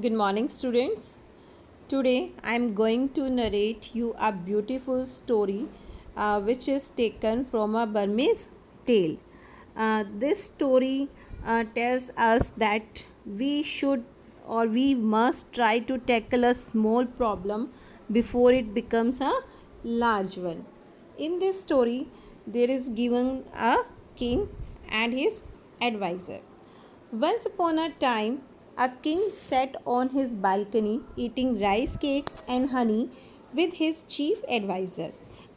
Good morning, students. Today I am going to narrate you a beautiful story which is taken from a Burmese tale. This story tells us that we should or we must try to tackle a small problem before it becomes a large one. In this story, there is given a king and his advisor. Once upon a time, a king sat on his balcony eating rice cakes and honey with his chief adviser.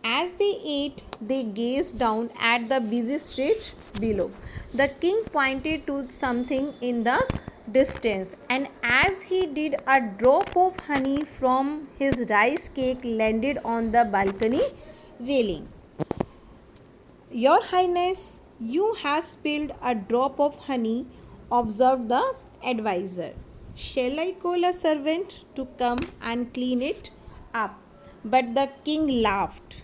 As they ate, they gazed down at the busy street below. The king pointed to something in the distance, and as he did, a drop of honey from his rice cake landed on the balcony railing. Your Highness, you have spilled a drop of honey, observed the adviser. Shall I call a servant to come and clean it up? But the king laughed.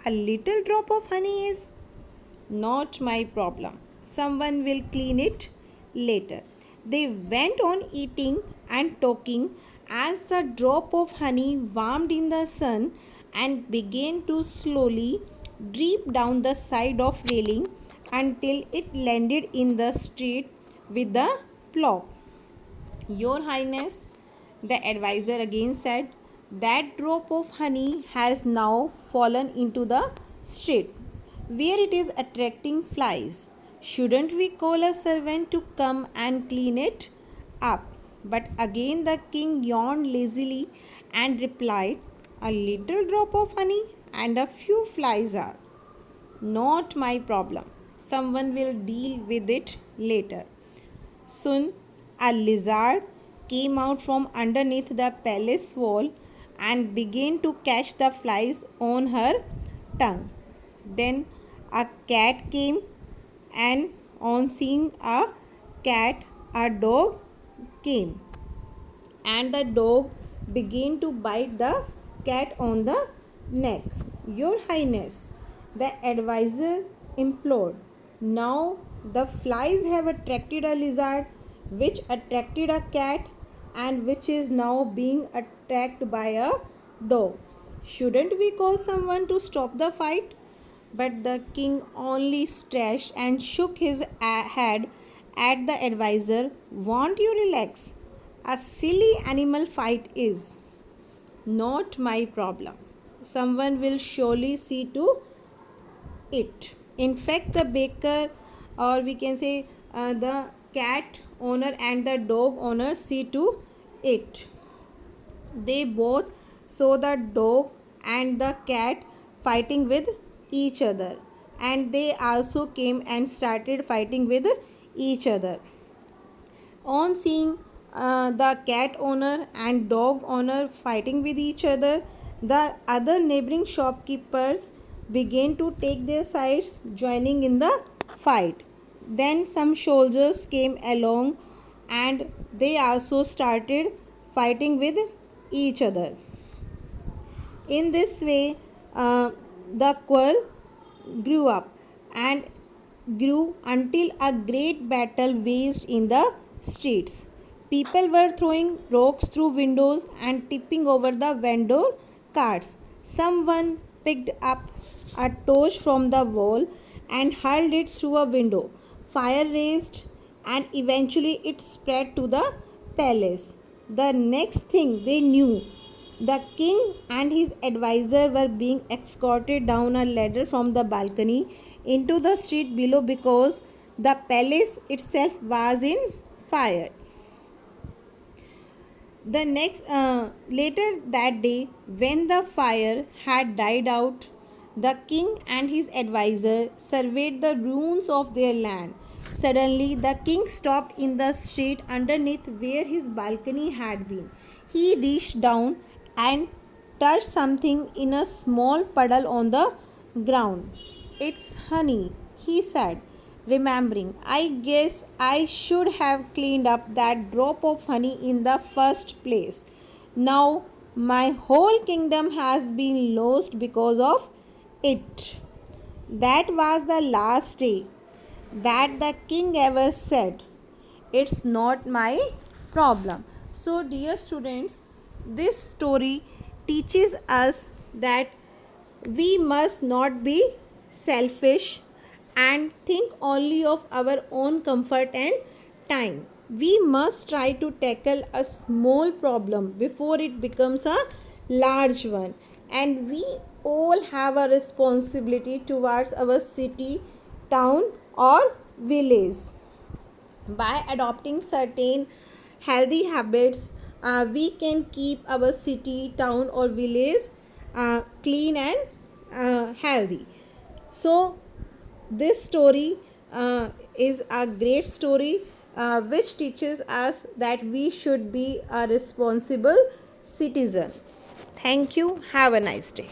A little drop of honey is not my problem. Someone will clean it later. They went on eating and talking as the drop of honey warmed in the sun and began to slowly drip down the side of railing until it landed in the street with a plop. Your Highness, the adviser again said, that drop of honey has now fallen into the street where it is attracting flies. Shouldn't we call a servant to come and clean it up? But again the king yawned lazily and replied, a little drop of honey and a few flies are not my problem. Someone will deal with it later. Soon, a lizard came out from underneath the palace wall and began to catch the flies on her tongue. Then, a cat came, and on seeing a cat, a dog came, and the dog began to bite the cat on the neck. Your Highness, the adviser implored. Now the flies have attracted a lizard, which attracted a cat, and which is now being attacked by a dog. Shouldn't we call someone to stop the fight? But the king only stretched and shook his head at the adviser. Won't you relax? A silly animal fight is not my problem. Someone will surely see to it. In fact, the baker, or we can say the cat owner and the dog owner, see to it. They both saw the dog and the cat fighting with each other, and they also came and started fighting with each other. On seeing the cat owner and dog owner fighting with each other, the other neighboring shopkeepers began to take their sides, joining in the fight. Then some soldiers came along and they also started fighting with each other. In this way, the quarrel grew up and grew until a great battle waged in the streets. People were throwing rocks through windows and tipping over the vendor carts. Someone picked up a torch from the wall and hurled it through a window. Fire raised and eventually it spread to the palace. The next thing they knew, the king and his adviser were being escorted down a ladder from the balcony into the street below because the palace itself was in fire. The next later that day, when the fire had died out, the king and his adviser surveyed the ruins of their land. Suddenly, the king stopped in the street underneath where his balcony had been. He reached down and touched something in a small puddle on the ground. It's honey, he said, remembering. I guess I should have cleaned up that drop of honey in the first place. Now my whole kingdom has been lost because of it. That was the last day that the king ever said, it's not my problem. So, dear students, this story teaches us that we must not be selfish and think only of our own comfort and time. We must try to tackle a small problem before it becomes a large one. And we all have a responsibility towards our city, town, or village. By adopting certain healthy habits, we can keep our city, town, or village clean and healthy. So this story is a great story which teaches us that we should be a responsible citizen. Thank you. Have a nice day.